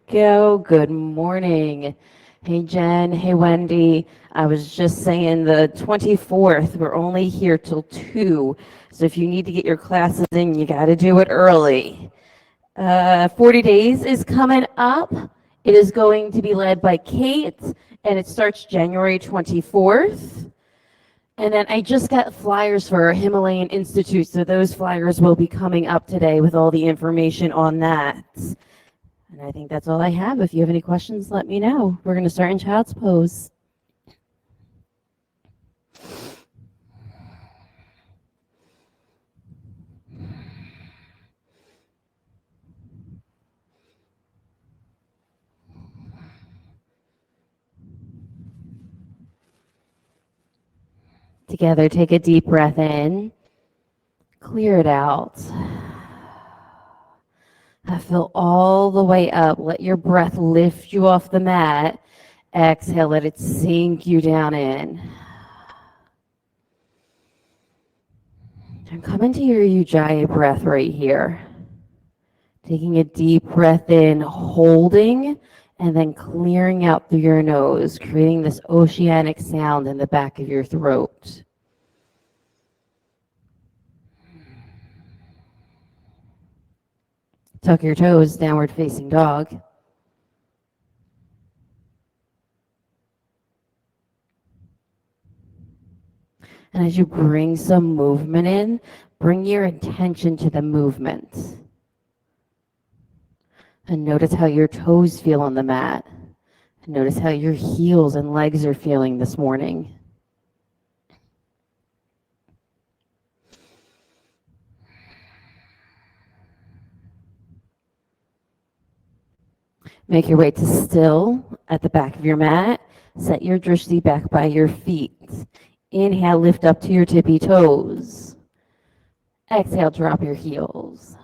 go. Good morning. Hey, Jen. Hey, Wendy. I was just saying the 24th, we're only here till 2. So if you need to get your classes in, you got to do it early. 40 Days is coming up. It is going to be led by Kate, and it starts January 24th. And then I just got flyers for Himalayan Institute, so those flyers will be coming up today with all the information on that. And I think that's all I have. If you have any questions, let me know. We're going to start in child's pose. Together, take a deep breath in. Clear it out. Fill all the way up. Let your breath lift you off the mat. Exhale, let it sink you down in. And come into your Ujjayi breath right here. Taking a deep breath in, holding, and then clearing out through your nose, creating this oceanic sound in the back of your throat. Tuck your toes, downward facing dog. And as you bring some movement in, bring your attention to the movement. And notice how your toes feel on the mat. And notice how your heels and legs are feeling this morning. Make your way to still at the back of your mat. Set your drishti back by your feet. Inhale, lift up to your tippy toes. Exhale, drop your heels.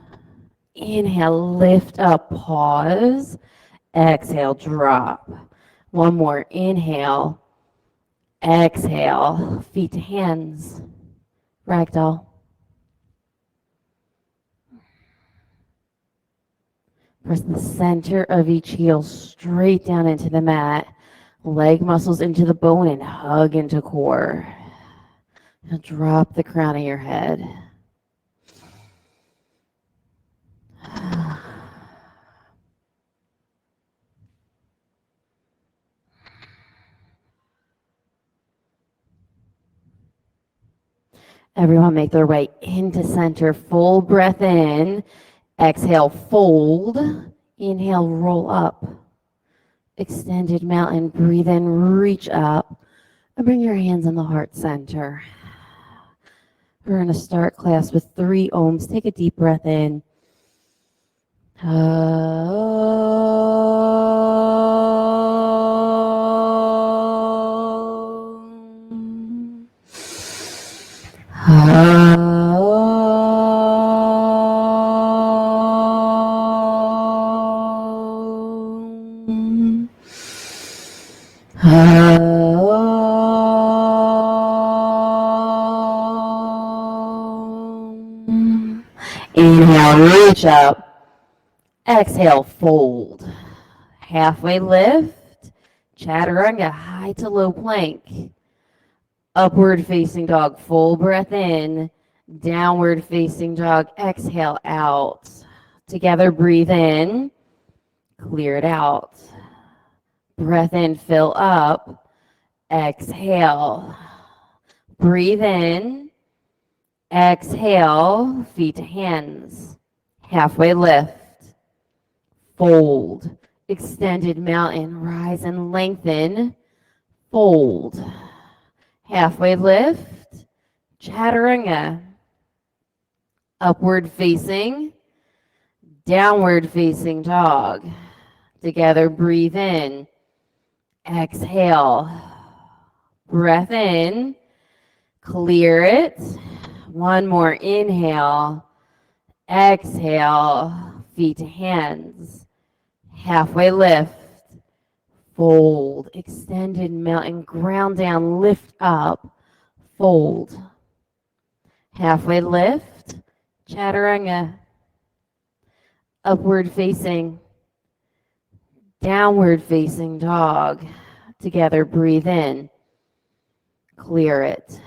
Inhale, lift up, pause. Exhale, drop. One more, inhale. Exhale, feet to hands. Ragdoll. Press the center of each heel straight down into the mat. Leg muscles into the bone and hug into core. Now drop the crown of your head. Everyone make their way into center. Full breath in. Exhale, fold. Inhale, roll up. Extended mountain. Breathe in, reach up. And bring your hands in the heart center. We're going to start class with 3 ohms. Take a deep breath in. Inhale, reach up. Exhale, fold. Halfway lift. Chaturanga, high to low plank. Upward facing dog, full breath in. Downward facing dog, exhale out. Together, breathe in. Clear it out. Breath in, fill up. Exhale. Breathe in. Exhale, feet to hands. Halfway lift. Fold. Extended mountain, rise and lengthen. Fold. Halfway lift. Chaturanga. Upward facing. Downward facing dog. Together, breathe in. Exhale. Breath in. Clear it. One more inhale. Exhale. Feet to hands. Halfway lift. Fold. Extended mountain. Ground down. Lift up. Fold. Halfway lift. Chaturanga. Upward facing. Downward facing dog. Together, breathe in. Clear it.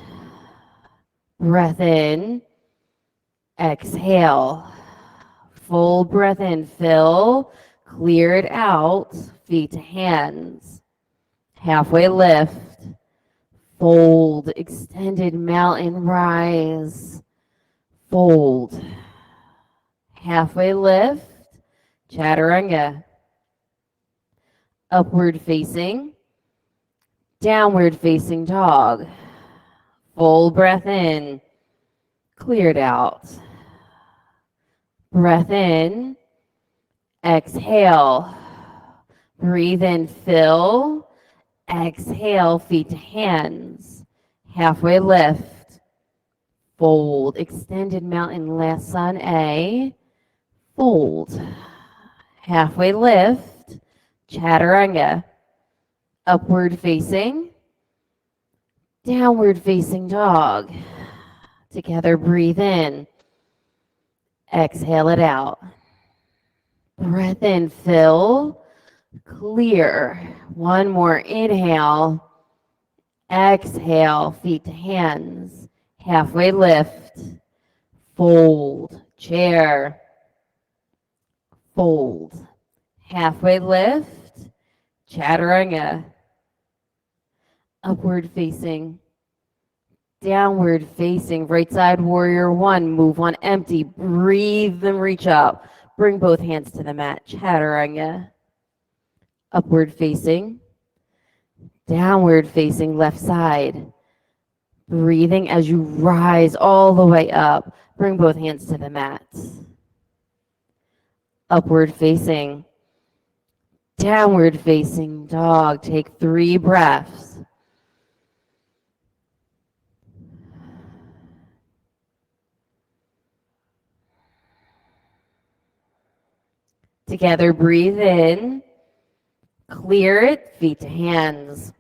Breath in. Exhale. Full breath in. Fill. Clear it out. Feet to hands. Halfway lift. Fold. Extended mountain rise. Fold. Halfway lift. Chaturanga. Upward facing. Downward facing dog. Full breath in. Cleared out. Breath in. Exhale. Breathe in, fill. Exhale, feet to hands. Halfway lift. Fold. Extended mountain, last sun A. Fold. Halfway lift. Chaturanga. Upward facing. Downward facing dog. Together, breathe in. Exhale it out. Breath in, fill. Clear. One more inhale. Exhale, feet to hands. Halfway lift. Fold. Chair. Fold. Halfway lift. Chaturanga. Upward facing. Downward facing. Right side warrior one. Move on empty. Breathe and reach up. Bring both hands to the mat. Chaturanga. Upward facing. Downward facing left side. Breathing as you rise all the way up. Bring both hands to the mat. Upward facing. Downward facing dog. Take 3 breaths. Together, breathe in. Clear it, feet to hands.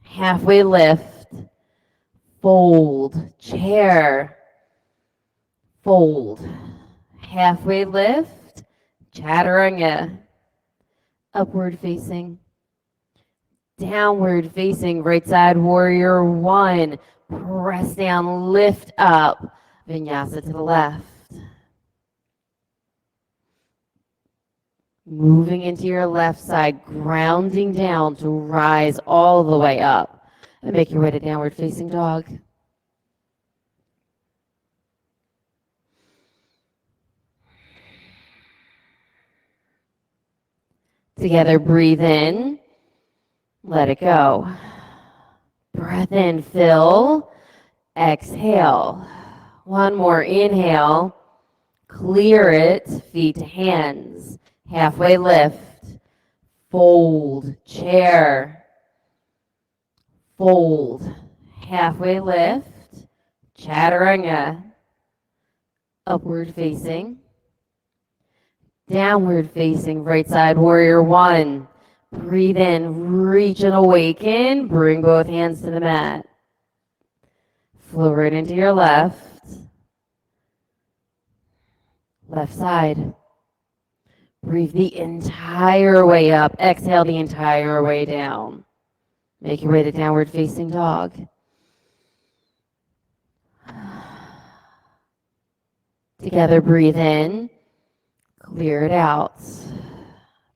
Halfway lift. Fold. Chair. Fold. Halfway lift. Chaturanga. Upward facing. Downward facing. Right side warrior one. Press down, lift up. Vinyasa to the left. Moving into your left side, grounding down to rise all the way up. And make your way to downward facing dog. Together, breathe in. Let it go. Breath in, fill. Exhale. One more inhale. Clear it, feet to hands. Halfway lift. Fold. Chair. Fold. Halfway lift. Chaturanga. Upward facing. Downward facing. Right side warrior one. Breathe in. Reach and awaken. Bring both hands to the mat. Flow right into your left. Left side. Breathe the entire way up. Exhale the entire way down. Make your way to downward facing dog. Together, breathe in. Clear it out.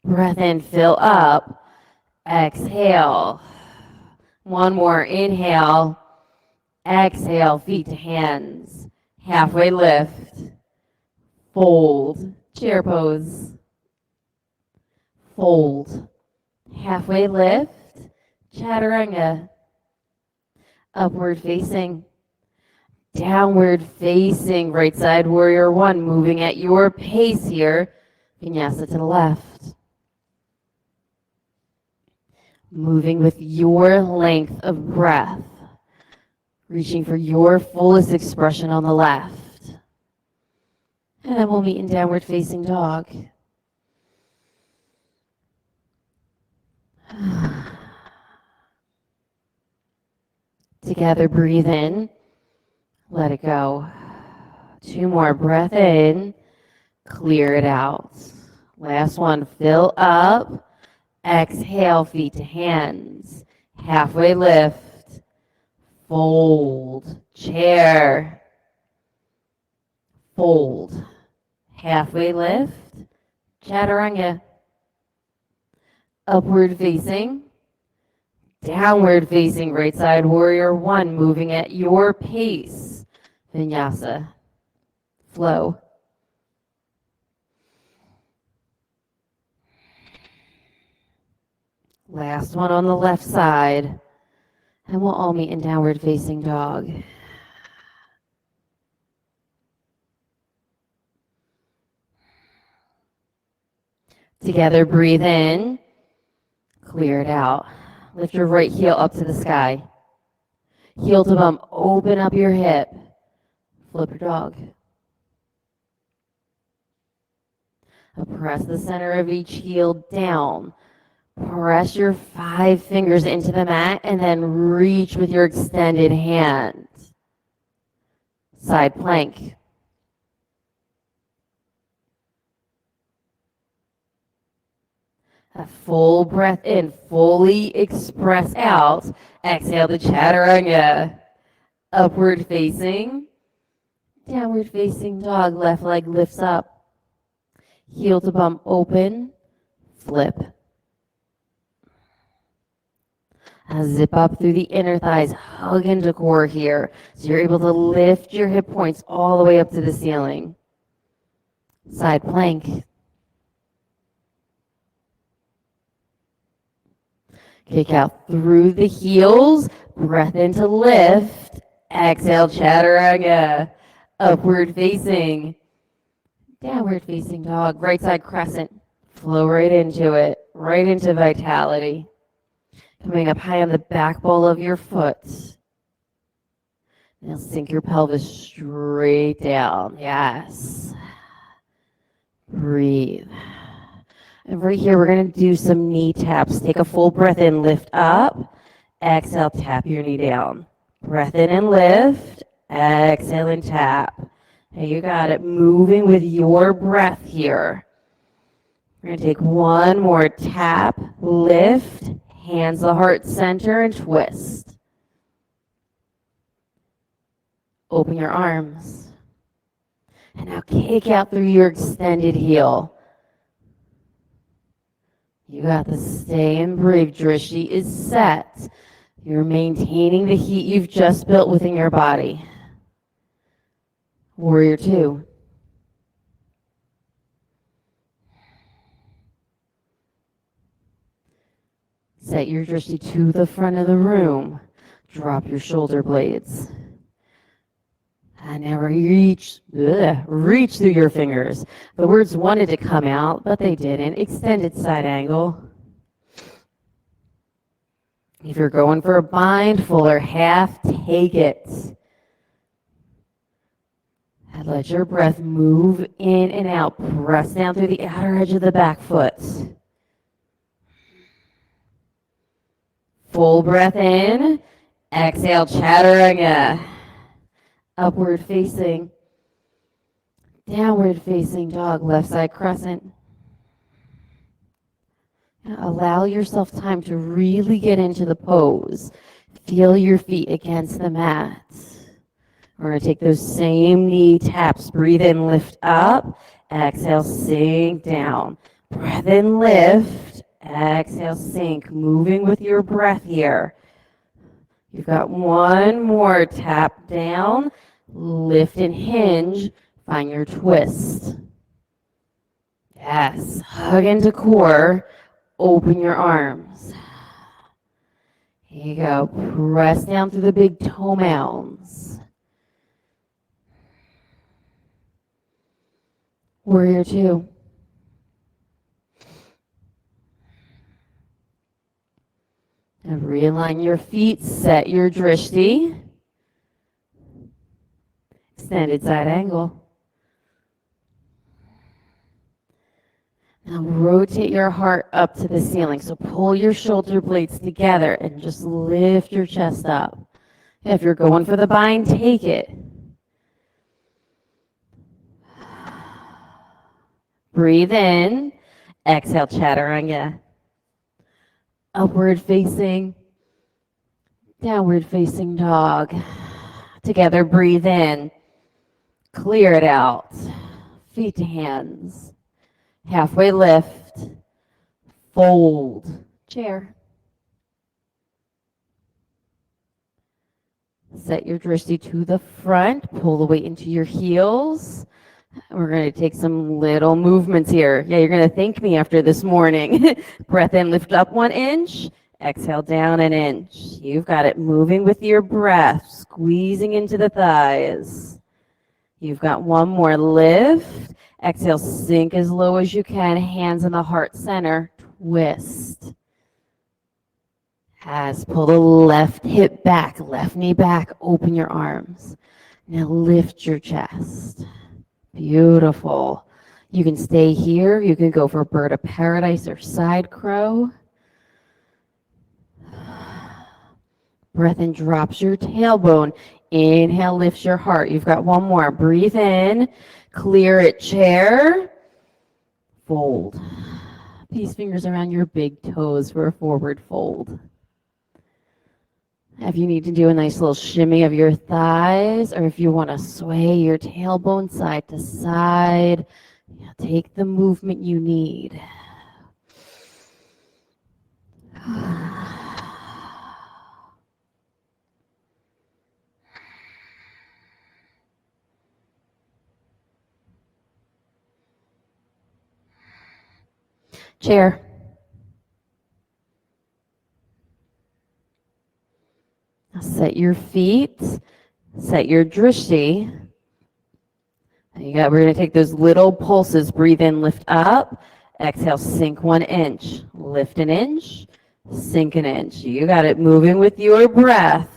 Breath in, fill up. Exhale. One more inhale. Exhale, feet to hands. Halfway lift. Fold. Chair pose. Fold. Halfway lift. Chaturanga. Upward facing. Downward facing. Right side warrior one. Moving at your pace here. Vinyasa to the left. Moving with your length of breath. Reaching for your fullest expression on the left. And then we'll meet in downward facing dog. Together, breathe in. Let it go. 2 more. Breath in. Clear it out. Last one. Fill up. Exhale, feet to hands. Halfway lift. Fold. Chair. Fold. Halfway lift. Chaturanga. Upward facing. Downward facing right side warrior one, moving at your pace. Vinyasa. Flow. Last one on the left side. And we'll all meet in downward facing dog. Together, breathe in. Clear it out. Lift your right heel up to the sky. Heel to bum, open up your hip. Flip your dog. Press the center of each heel down. Press your 5 fingers into the mat and then reach with your extended hand. Side plank. A full breath in, fully express out. Exhale to chaturanga. Upward facing. Downward facing dog. Left leg lifts up. Heel to bum open. Flip. Zip up through the inner thighs, hug into core here. So you're able to lift your hip points all the way up to the ceiling. Side plank. Kick out through the heels, breath in to lift. Exhale, chaturanga. Upward facing. Downward facing dog, right side crescent. Flow right into it, right into vitality. Coming up high on the back ball of your foot. Now sink your pelvis straight down. Yes. Breathe. And right here, we're going to do some knee taps. Take a full breath in, lift up. Exhale, tap your knee down. Breath in and lift. Exhale and tap. Hey, you got it. Moving with your breath here. We're going to take one more tap, lift. Hands to heart center and twist. Open your arms. And now kick out through your extended heel. You got this. Stay and breathe. Drishti is set. You're maintaining the heat you've just built within your body. Warrior two. Set your drishti to the front of the room. Drop your shoulder blades. And now reach through your fingers. The words wanted to come out, but they didn't. Extended side angle. If you're going for a bind, full or half, take it. And let your breath move in and out. Press down through the outer edge of the back foot. Full breath in. Exhale, chaturanga. Upward facing. Downward facing dog, left side crescent. Now allow yourself time to really get into the pose. Feel your feet against the mat. We're going to take those same knee taps. Breathe in, lift up. Exhale, sink down. Breath in, lift. Exhale, sink. Moving with your breath here. You've got one more. Tap down. Lift and hinge. Find your twist. Yes. Hug into core. Open your arms. Here you go. Press down through the big toe mounds. Warrior two. And realign your feet. Set your drishti. Extended side angle. Now rotate your heart up to the ceiling. So pull your shoulder blades together and just lift your chest up. If you're going for the bind, take it. Breathe in. Exhale, chaturanga. Upward facing, downward facing dog. Together, breathe in, clear it out. Feet to hands. Halfway lift, fold, chair. Set your drishti to the front, pull the weight into your heels. We're going to take some little movements here. Yeah, you're going to thank me after this morning. Breath in, lift up 1 inch. Exhale down an inch. You've got it. Moving with your breath, squeezing into the thighs. You've got one more. Lift. Exhale, sink as low as you can. Hands in the heart center. Twist. As pull the left hip back, left knee back. Open your arms. Now lift your chest. Beautiful. You can stay here. You can go for bird of paradise or side crow. Breath in, drops your tailbone. Inhale, lifts your heart. You've got one more. Breathe in, clear it, chair, fold. Peace fingers around your big toes for a forward fold. If you need to do a nice little shimmy of your thighs, or if you want to sway your tailbone side to side, take the movement you need. Chair. Set your feet, set your drishti. We're going to take those little pulses. Breathe in, lift up. Exhale, sink 1 inch. Lift an inch, sink an inch. You got it. Moving with your breath.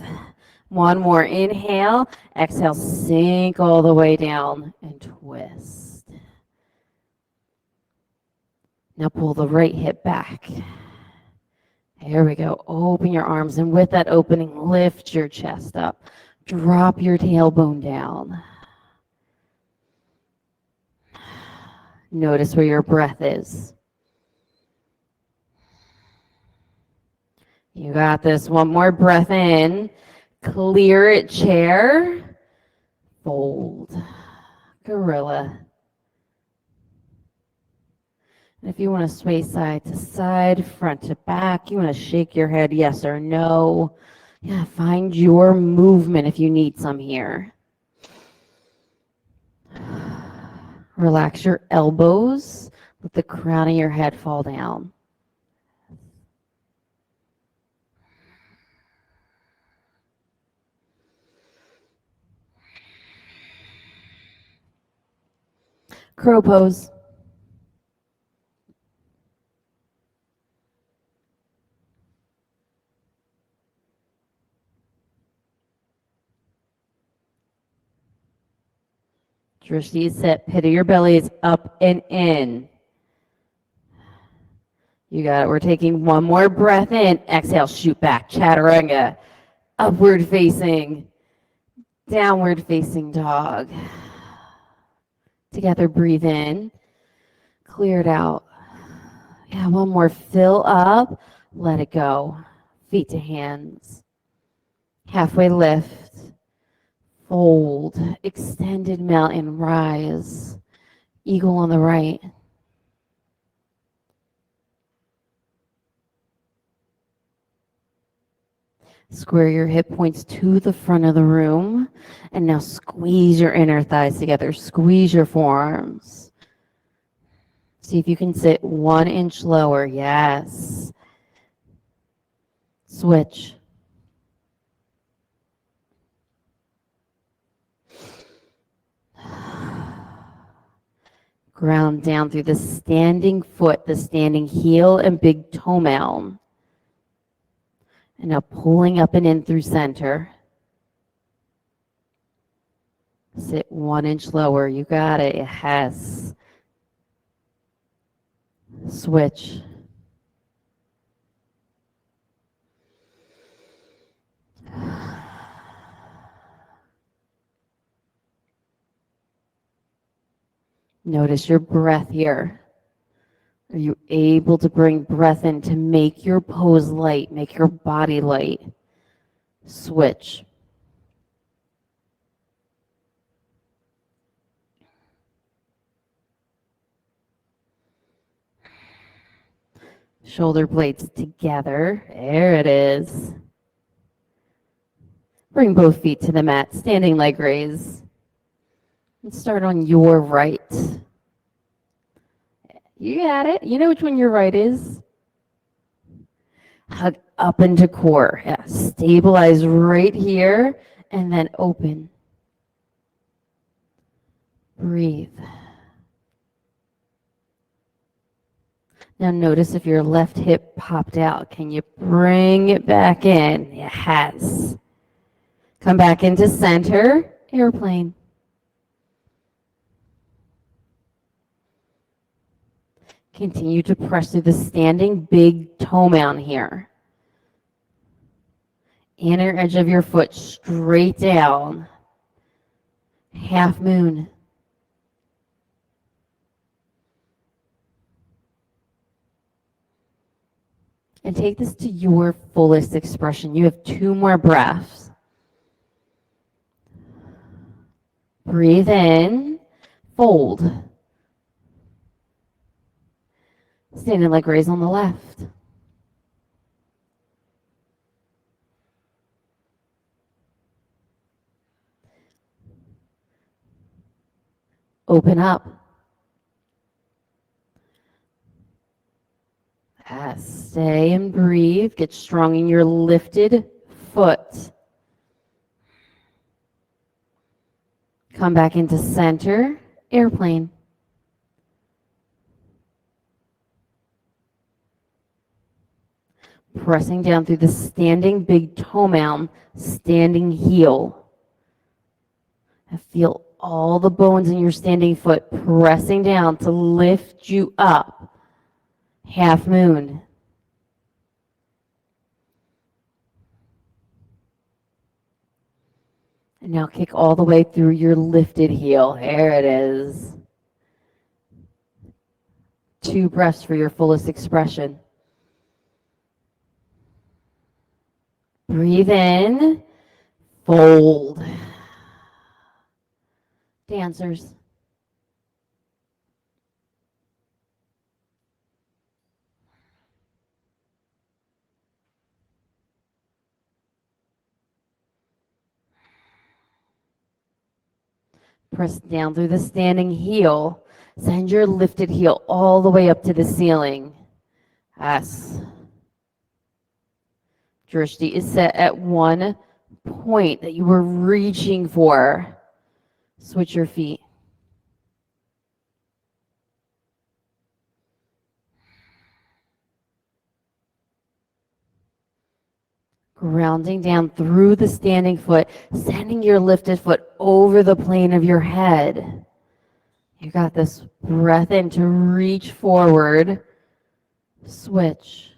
One more. Inhale. Exhale, sink all the way down and twist. Now pull the right hip back. There we go. Open your arms, and with that opening, lift your chest up. Drop your tailbone down. Notice where your breath is. You got this. One more breath in. Clear it, chair. Fold. Gorilla. And if you want to sway side to side, front to back, you want to shake your head yes or no. Yeah, find your movement if you need some here. Relax your elbows. Let the crown of your head fall down. Crow pose. Drishti is set. Pit of your belly is up and in. You got it. We're taking one more breath in. Exhale, shoot back. Chaturanga. Upward facing. Downward facing dog. Together, breathe in. Clear it out. Yeah, one more. Fill up. Let it go. Feet to hands. Halfway lift. Fold. Extended mountain rise. Eagle on the right. Square your hip points to the front of the room. And now squeeze your inner thighs together. Squeeze your forearms. See if you can sit 1 inch lower. Yes. Switch. Ground down through the standing foot, the standing heel, and big toe mound. And now pulling up and in through center. Sit 1 inch lower. You got it. Yes. Switch. Notice your breath here. Are you able to bring breath in to make your pose light, make your body light? Switch. Shoulder blades together. There it is. Bring both feet to the mat, standing leg raise. And start on your right. You got it. You know which one your right is. Hug up into core. Yeah. Stabilize right here and then open. Breathe. Now notice if your left hip popped out. Can you bring it back in? It has. Come back into center. Airplane. Continue to press through the standing big toe mound here. Inner edge of your foot straight down. Half moon. And take this to your fullest expression. You have 2 more breaths. Breathe in, fold. Standing leg raise on the left. Open up. Stay and breathe. Get strong in your lifted foot. Come back into center. Airplane. Pressing down through the standing big toe mound, standing heel. And feel all the bones in your standing foot pressing down to lift you up. Half moon. And now kick all the way through your lifted heel. There it is. 2 breaths for your fullest expression. Breathe in, fold. Dancers. Press down through the standing heel. Send your lifted heel all the way up to the ceiling. Yes. Drishti is set at one point that you were reaching for. Switch your feet. Grounding down through the standing foot, sending your lifted foot over the plane of your head. You got this. Breath in to reach forward. Switch.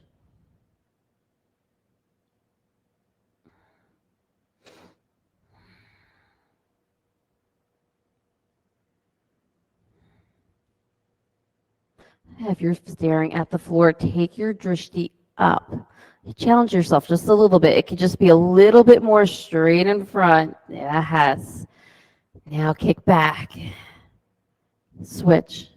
If you're staring at the floor, take your drishti up. Challenge yourself just a little bit. It could just be a little bit more straight in front. Yes. Now kick back. Switch.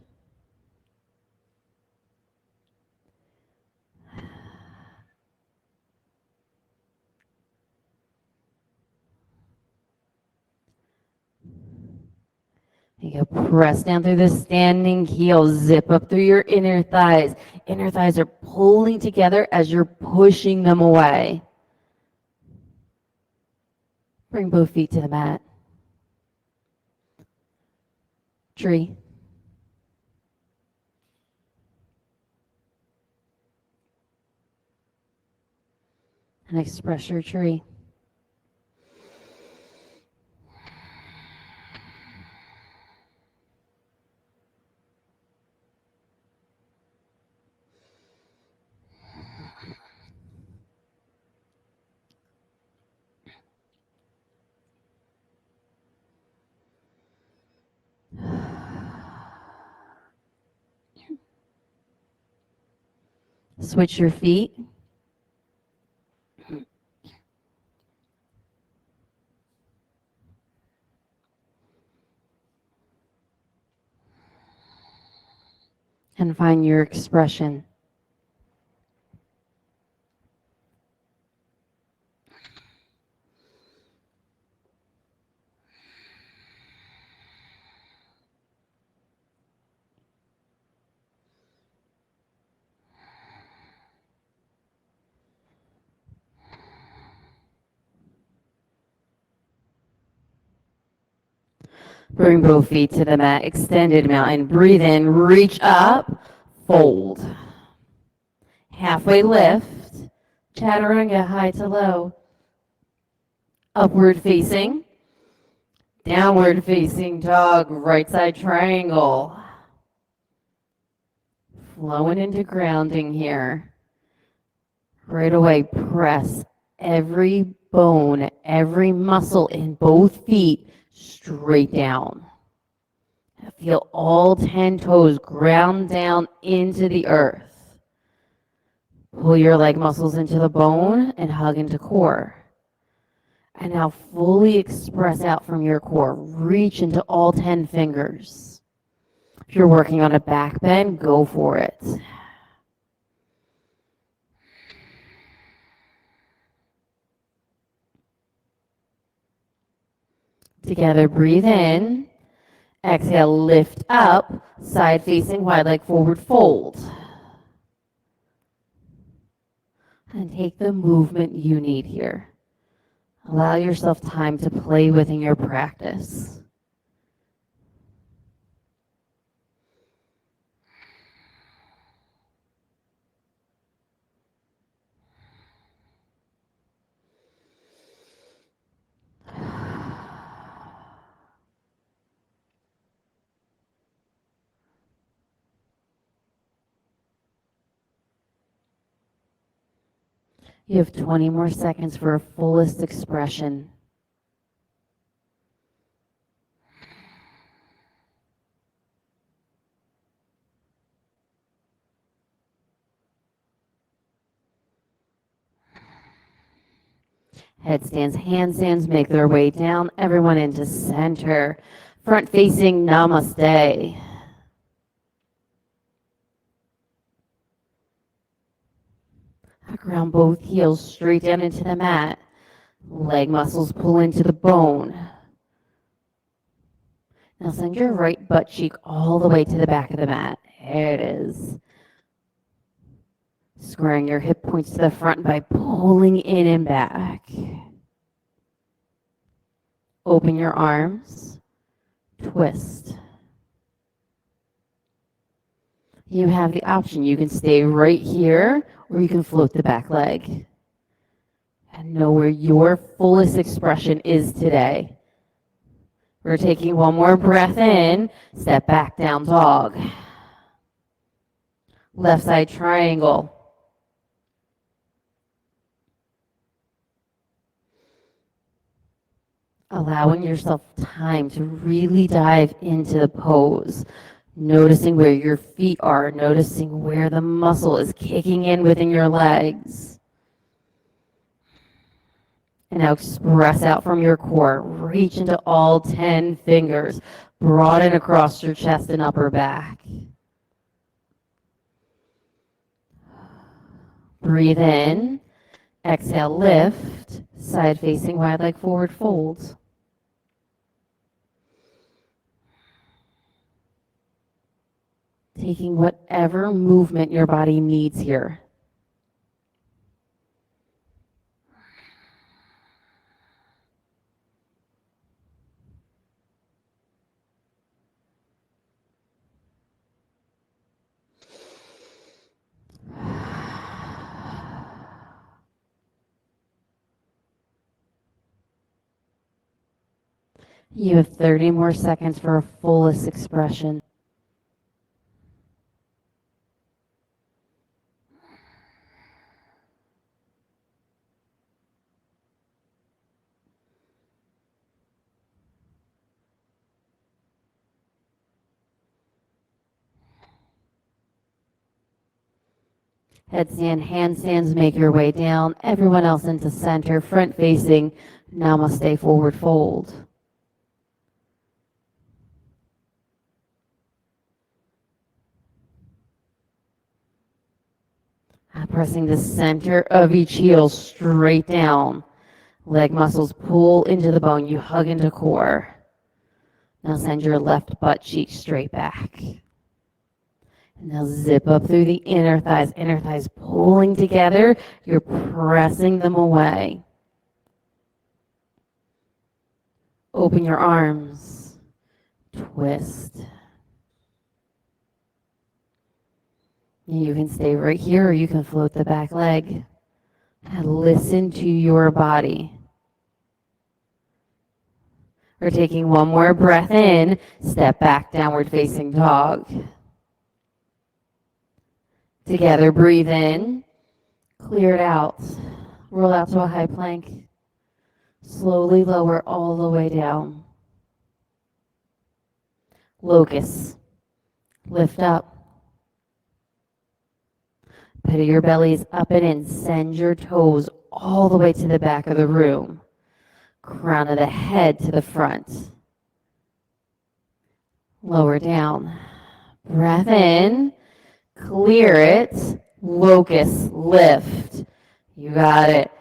You go press down through the standing heel, zip up through your inner thighs. Inner thighs are pulling together as you're pushing them away. Bring both feet to the mat. Tree. And express your tree. Switch your feet. And find your expression. Bring both feet to the mat, extended mountain. Breathe in, reach up, fold. Halfway lift, chaturanga, high to low. Upward facing, downward facing dog, right side triangle. Flowing into grounding here. Right away, press every bone, every muscle in both feet straight down. Feel all 10 toes ground down into the earth. Pull your leg muscles into the bone and hug into core. And now fully express out from your core. Reach into all 10 fingers. If you're working on a back bend, go for it. Together, breathe in. Exhale, lift up, side facing wide leg forward fold. And take the movement you need here. Allow yourself time to play within your practice. You have 20 more seconds for a fullest expression. Headstands, handstands make their way down. Everyone into center. Front facing namaste. Ground both heels straight down into the mat. Leg muscles pull into the bone. Now send your right butt cheek all the way to the back of the mat. There it is. Squaring your hip points to the front by pulling in and back. Open your arms. Twist. You have the option. You can stay right here or you can float the back leg. And know where your fullest expression is today. We're taking one more breath in. Step back, down dog. Left side triangle. Allowing yourself time to really dive into the pose. Noticing where your feet are, noticing where the muscle is kicking in within your legs. And now express out from your core. Reach into all 10 fingers. Broaden across your chest and upper back. Breathe in. Exhale, lift. Side facing wide leg forward fold. Taking whatever movement your body needs here. You have 30 more seconds for a fullest expression. Headstand, handstands, make your way down. Everyone else into center, front facing. Namaste, forward fold. Pressing the center of each heel straight down. Leg muscles pull into the bone. You hug into core. Now send your left butt cheek straight back. And now zip up through the inner thighs pulling together. You're pressing them away. Open your arms. Twist. You can stay right here or you can float the back leg. And listen to your body. We're taking one more breath in. Step back, downward facing dog. Together, breathe in. Clear it out. Roll out to a high plank. Slowly lower all the way down. Locust. Lift up. Put your bellies up and in. Send your toes all the way to the back of the room. Crown of the head to the front. Lower down. Breath in. Clear it. Locust. Lift. You got it.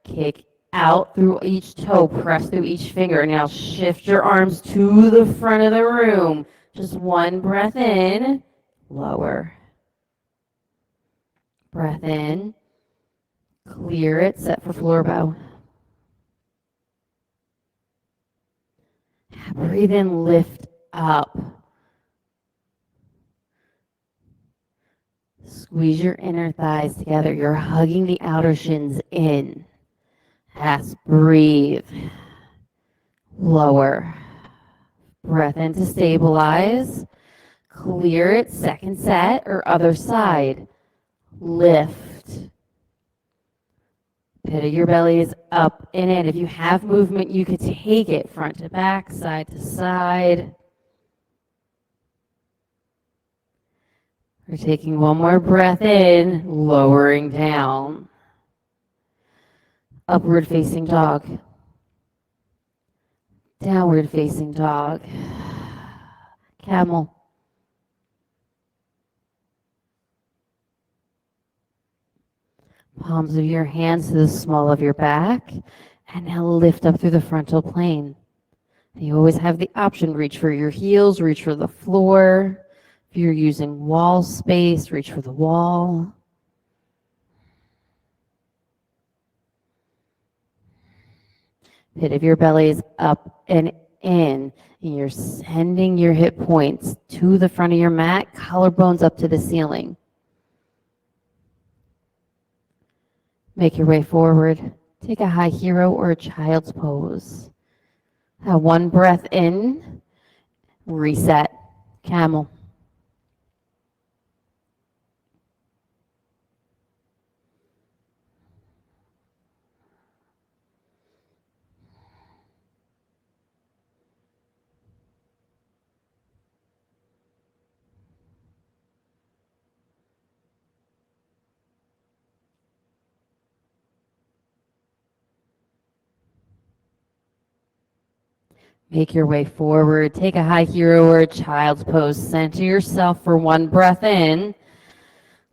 Kick out through each toe. Press through each finger. Now shift your arms to the front of the room. Just one breath in. Lower. Breath in. Clear it. Set for floor bow. Breathe in. Lift up. Squeeze your inner thighs together. You're hugging the outer shins in. Yes, breathe. Lower. Breath in to stabilize. Clear it. Second set or other side. Lift. Pit of your belly is up and in. If you have movement, you could take it front to back, side to side. We're taking one more breath in, lowering down. Upward facing dog. Downward facing dog. Camel. Palms of your hands to the small of your back. And now lift up through the frontal plane. You always have the option, reach for your heels, reach for the floor. If you're using wall space, reach for the wall. Pit of your belly is up and in. And you're sending your hip points to the front of your mat, collarbones up to the ceiling. Make your way forward. Take a high hero or a child's pose. Have one breath in. Reset. Camel. Make your way forward. Take a high hero or a child's pose. Center yourself for one breath in.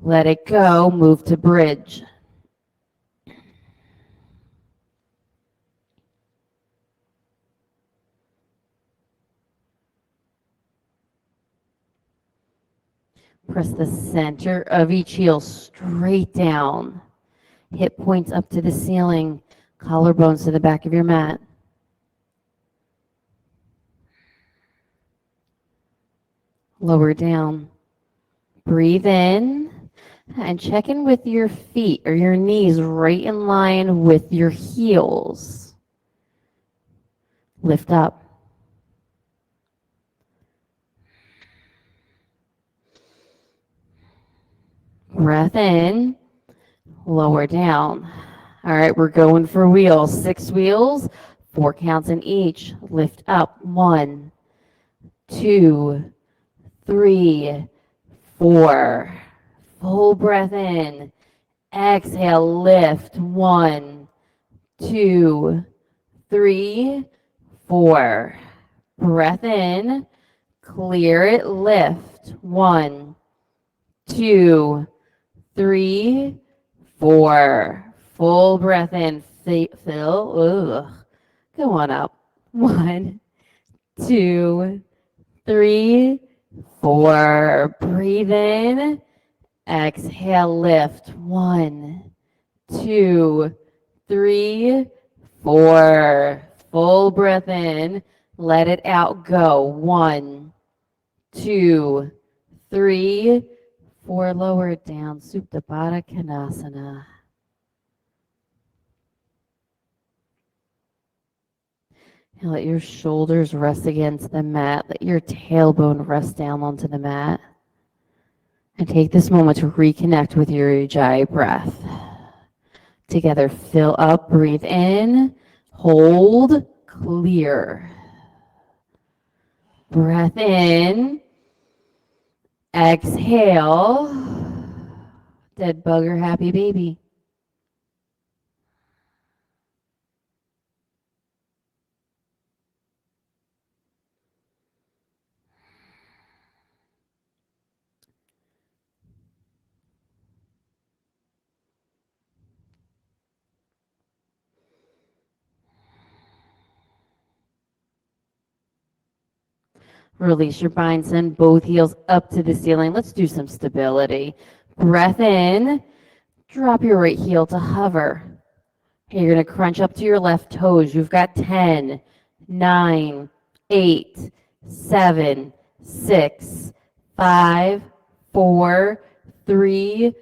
Let it go. Move to bridge. Press the center of each heel straight down. Hip points up to the ceiling. Collarbones to the back of your mat. Lower down. Breathe in and check in with your feet or your knees right in line with your heels. Lift up. Breath in. Lower down. All right, we're going for wheels. 6 wheels, 4 counts in each. Lift up. 1, 2, 3, 4. Full breath in. Exhale, lift. 1, 2, 3, 4. Breath in. Clear it, lift. 1, 2, 3, 4. Full breath in. Fill. Ugh. Go on up. 1, 2, 3, 4. Breathe in. Exhale, lift. 1, 2, 3, 4. Full breath in. Let it out. Go. 1, 2, 3, 4. Lower it down. Supta Baddha Konasana. And let your shoulders rest against the mat. Let your tailbone rest down onto the mat. And take this moment to reconnect with your Ujjayi breath. Together, fill up, breathe in, hold, clear. Breath in, exhale, dead bug or happy baby. Release your bind, send both heels up to the ceiling. Let's do some stability. Breath in, drop your right heel to hover. You're going to crunch up to your left toes. You've got 10, 9, 8, 7, 6, 5, 4, 3,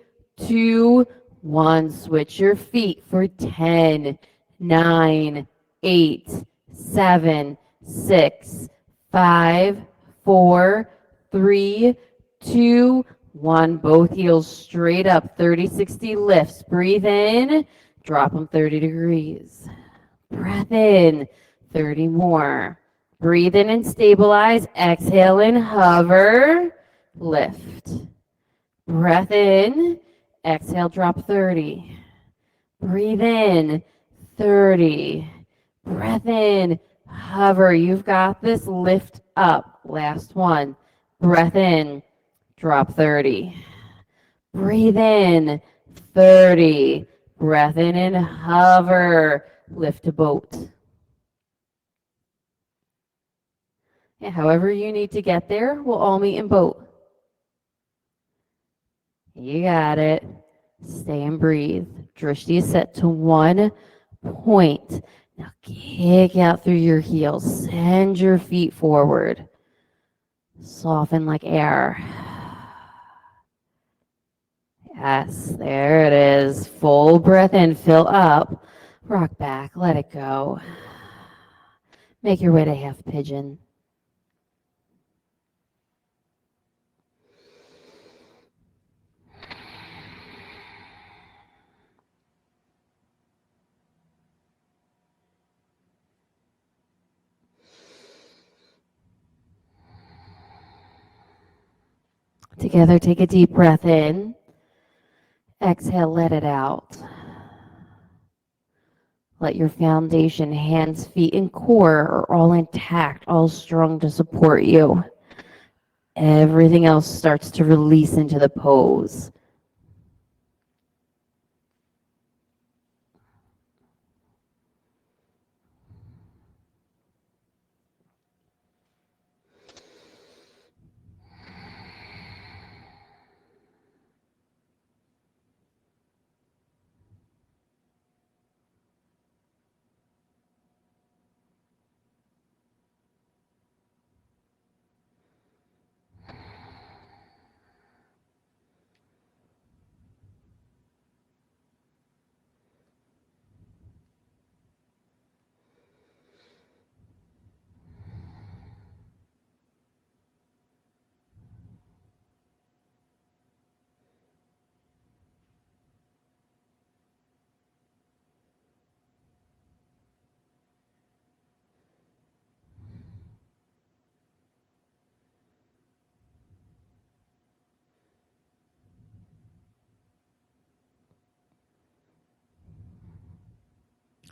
2, 1. Switch your feet for 10, 9, 8, 7, 6, 5, 4, 3, 2, 1. Both heels straight up. 30, 60 lifts. Breathe in. Drop them 30 degrees. Breath in, 30 more. Breathe in and stabilize. Exhale and hover. Lift. Breath in. Exhale, drop 30. Breathe in, 30. Breath in, hover. You've got this. Lift up. Last one. Breath in, drop 30. Breathe in, 30. Breath in and hover. Lift a boat. Yeah, however you need to get there, we'll all meet in boat. You got it. Stay and breathe. Drishti is set to 1 point. Now kick out through your heels. Send your feet forward. Soften like air. Yes, there it is. Full breath in, fill up. Rock back, let it go. Make your way to half pigeon. Together, take a deep breath in. Exhale, let it out. Let your foundation, hands, feet, and core are all intact, all strong to support you. Everything else starts to release into the pose.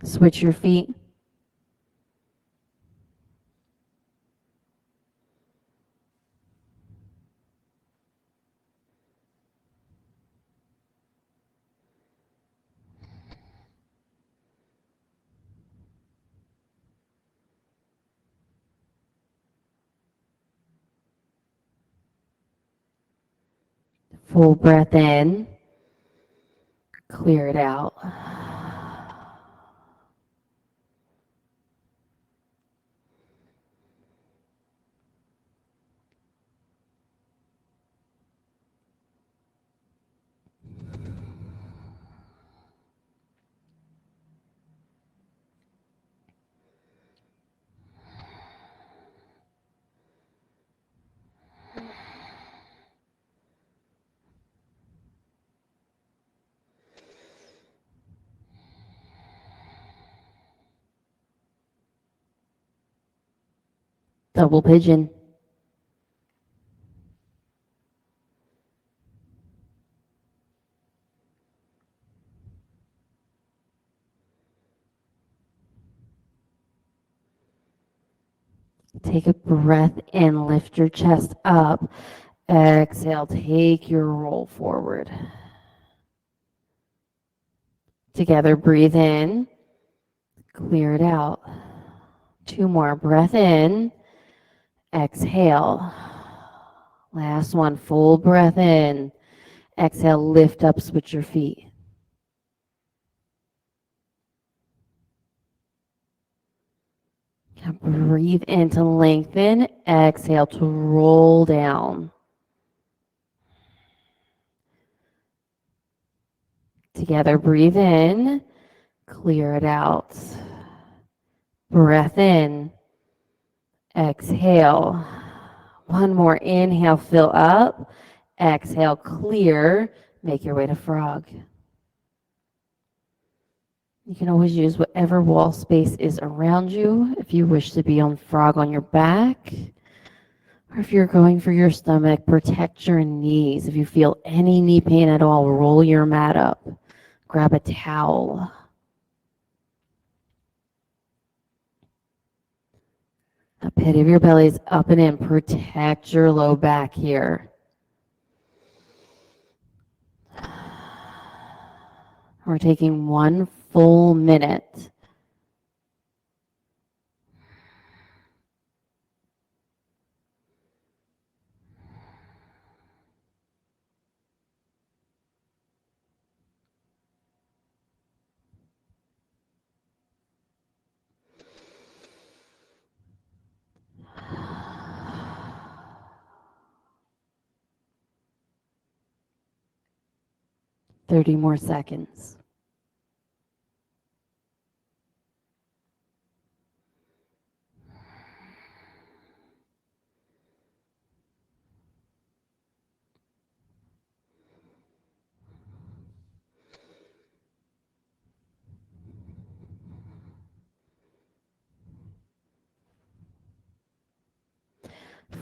Switch your feet. Full breath in. Clear it out. Double pigeon. Take a breath in, lift your chest up. Exhale, take your roll forward. Together, breathe in, clear it out. 2 more, breath in, exhale. Last one, full breath in, exhale, lift up, switch your feet. Now breathe in to lengthen, exhale to roll down. Together, breathe in, clear it out. Breath in, exhale. One more, inhale, fill up, exhale, clear, make your way to frog. You can always use whatever wall space is around you if you wish to be on frog on your back. Or if you're going for your stomach, protect your knees. If you feel any knee pain at all, roll your mat up. Grab a towel. The pit of your belly is up and in. Protect your low back here. We're taking 1 full minute. Thirty more seconds.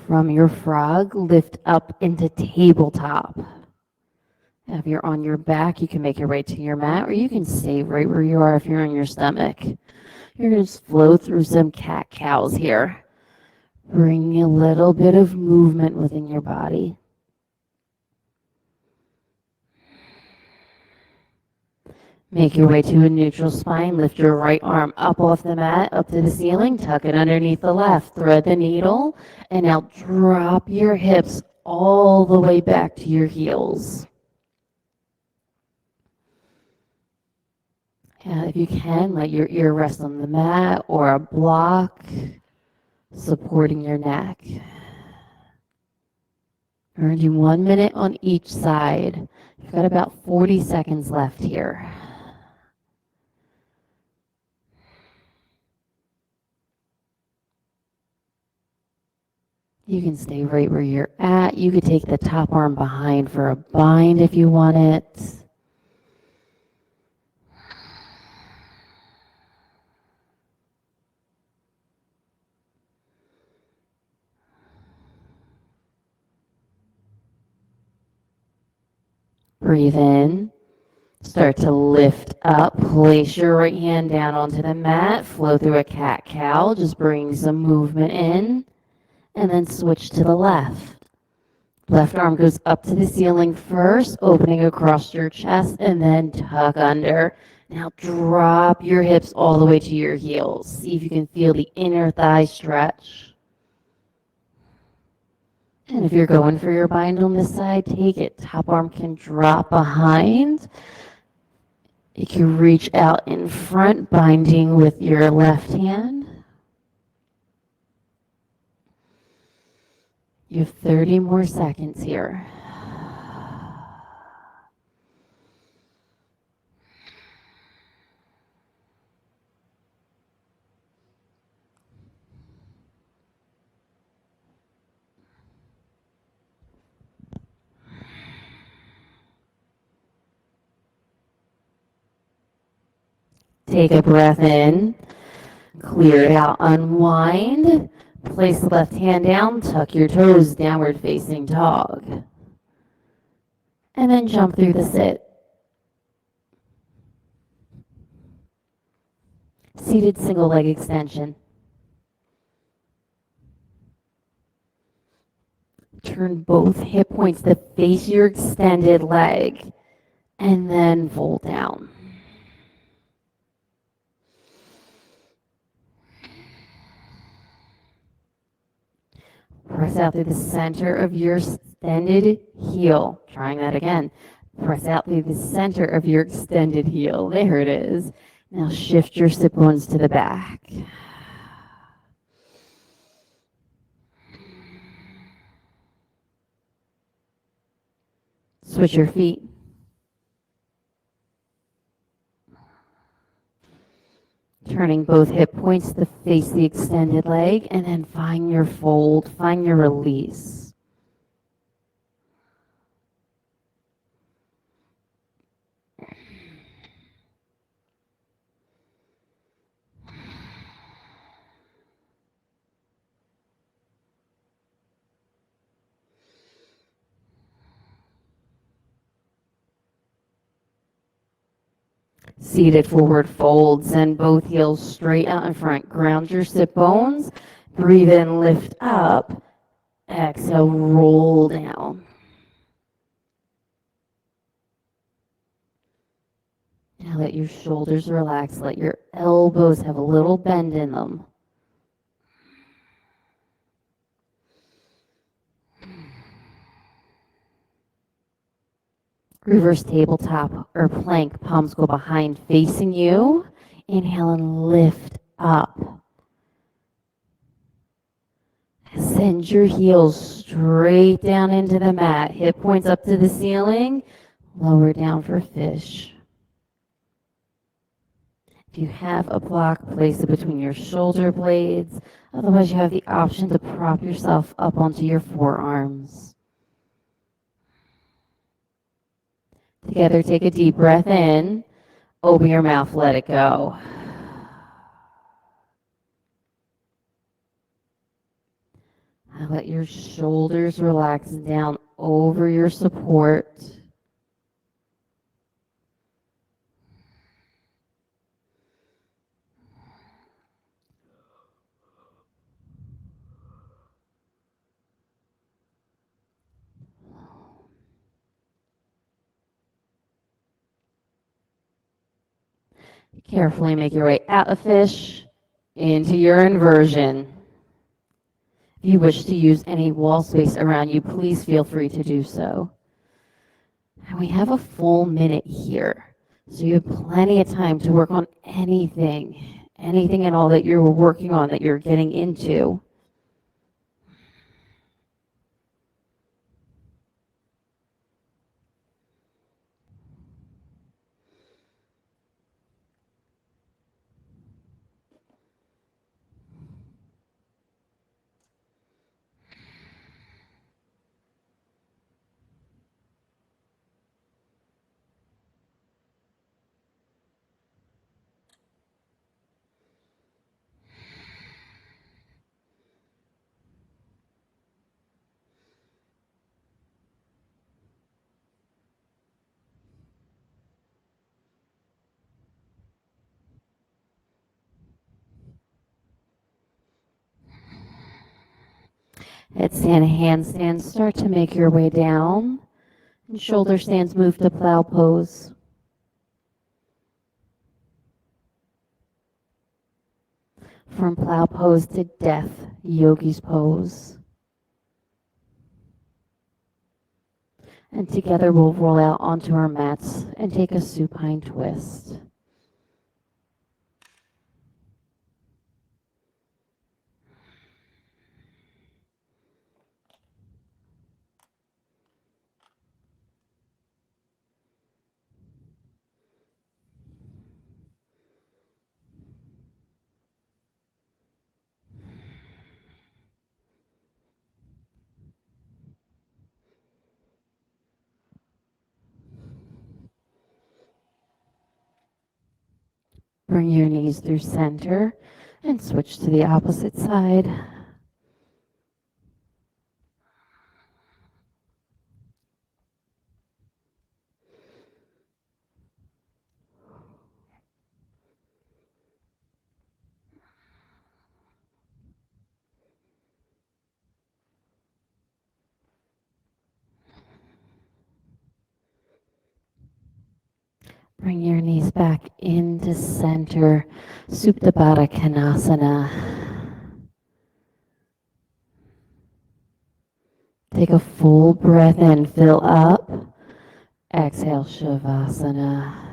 From your frog, lift up into tabletop. If you're on your back, you can make your way to your mat, or you can stay right where you are if you're on your stomach. You're going to just flow through some cat-cows here. Bring a little bit of movement within your body. Make your way to a neutral spine. Lift your right arm up off the mat, up to the ceiling. Tuck it underneath the left. Thread the needle. And now drop your hips all the way back to your heels. If you can, let your ear rest on the mat or a block supporting your neck. We're going to do 1 minute on each side. You've got about 40 seconds left here. You can stay right where you're at. You could take the top arm behind for a bind if you want it. Breathe in, Start to lift up. Place your right hand down onto the mat. Flow through a cat-cow. Just bring some movement in. And then switch to the left. Left arm goes up to the ceiling first, opening across your chest, and then tuck under. Now drop your hips all the way to your heels. See if you can feel the inner thigh stretch. And if you're going for your bind on this side, take it. Top arm can drop behind. You can reach out in front, binding with your left hand. You have 30 more seconds here. Take a breath in, clear it out, unwind, place the left hand down, tuck your toes, downward facing dog. And then jump through the sit. Seated single leg extension. Turn both hip points to face your extended leg, and then fold down. Press out through the center of your extended heel. Trying that again. Press out through the center of your extended heel. There it is. Now shift your sit bones to the back. Switch your feet. Turning both hip points to face the extended leg, and then find your fold, find your release. Seated forward fold. Send both heels straight out in front. Ground your sit bones. Breathe in, lift up. Exhale, roll down. Now let your shoulders relax. Let your elbows have a little bend in them. Reverse tabletop or plank. Palms go behind facing you. Inhale and lift up. Send your heels straight down into the mat. Hip points up to the ceiling. Lower down for fish. If you have a block, place it between your shoulder blades. Otherwise, you have the option to prop yourself up onto your forearms. Together, take a deep breath in. Open your mouth, let it go. Now let your shoulders relax down over your support. Carefully make your way out of fish into your inversion. If you wish to use any wall space around you, please feel free to do so. And we have a full minute here, so you have plenty of time to work on anything at all that you're working on, that you're getting into. Headstand, handstand, start to make your way down. And shoulder stands move to plow pose. From plow pose to death, yogi's pose. And together we'll roll out onto our mats and take a supine twist. Bring your knees through center and switch to the opposite side. Bring your knees back into center, Supta Baddha Konasana. Take a full breath in, fill up. Exhale, Shavasana.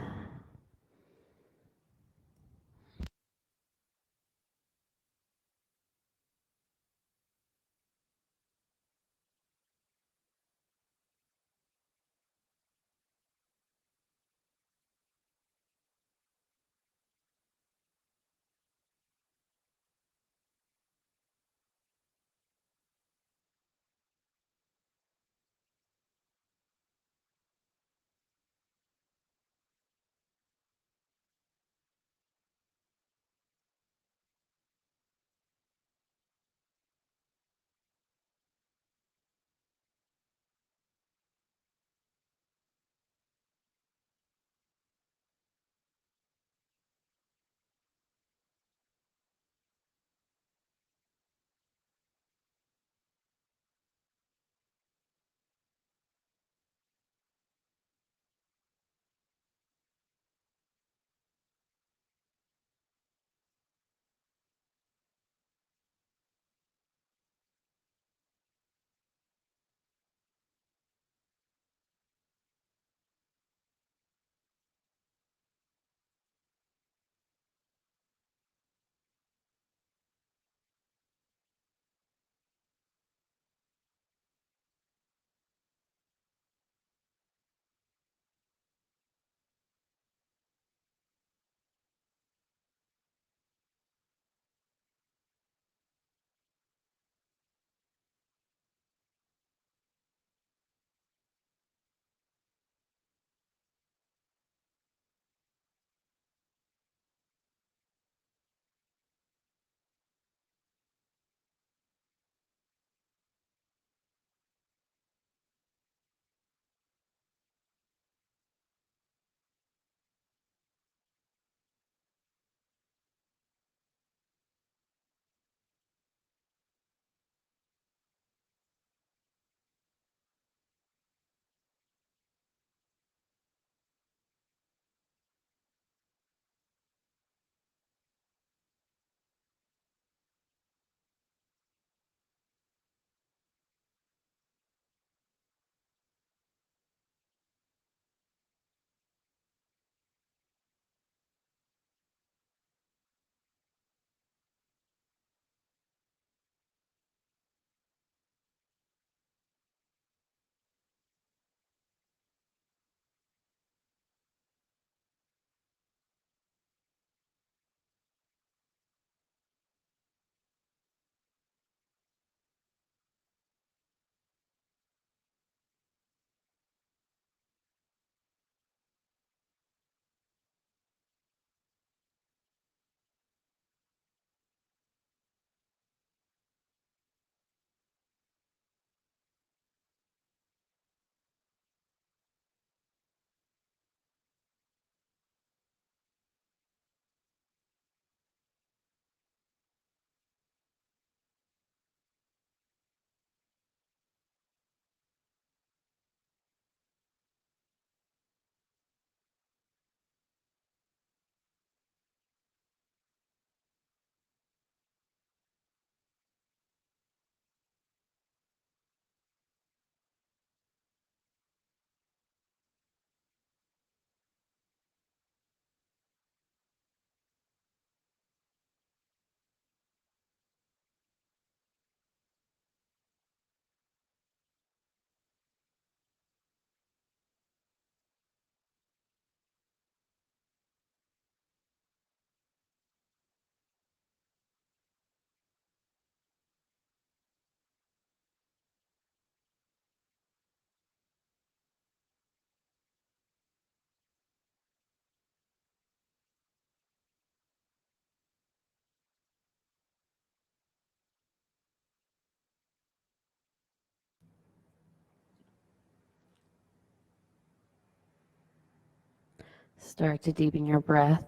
Start to deepen your breath.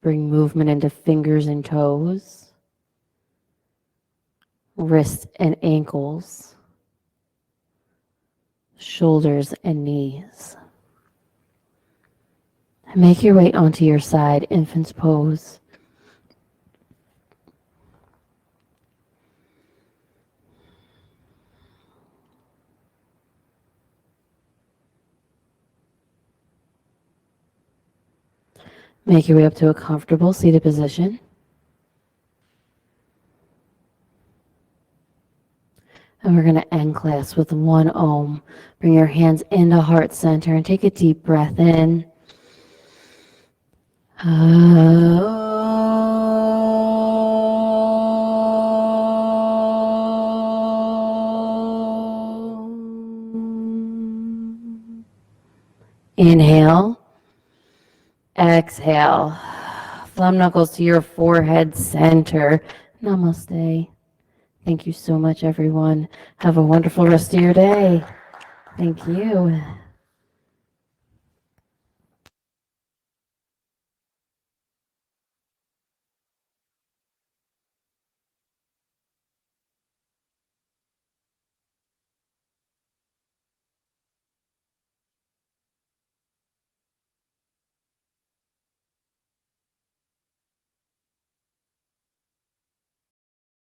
Bring movement into fingers and toes, wrists and ankles, shoulders and knees. And make your way onto your side, infant's pose. Make your way up to a comfortable seated position. And we're going to end class with 1 Om. Bring your hands into heart center and take a deep breath in. Inhale. Exhale. Thumb knuckles to your forehead center. Namaste. Thank you so much, everyone. Have a wonderful rest of your day. Thank you.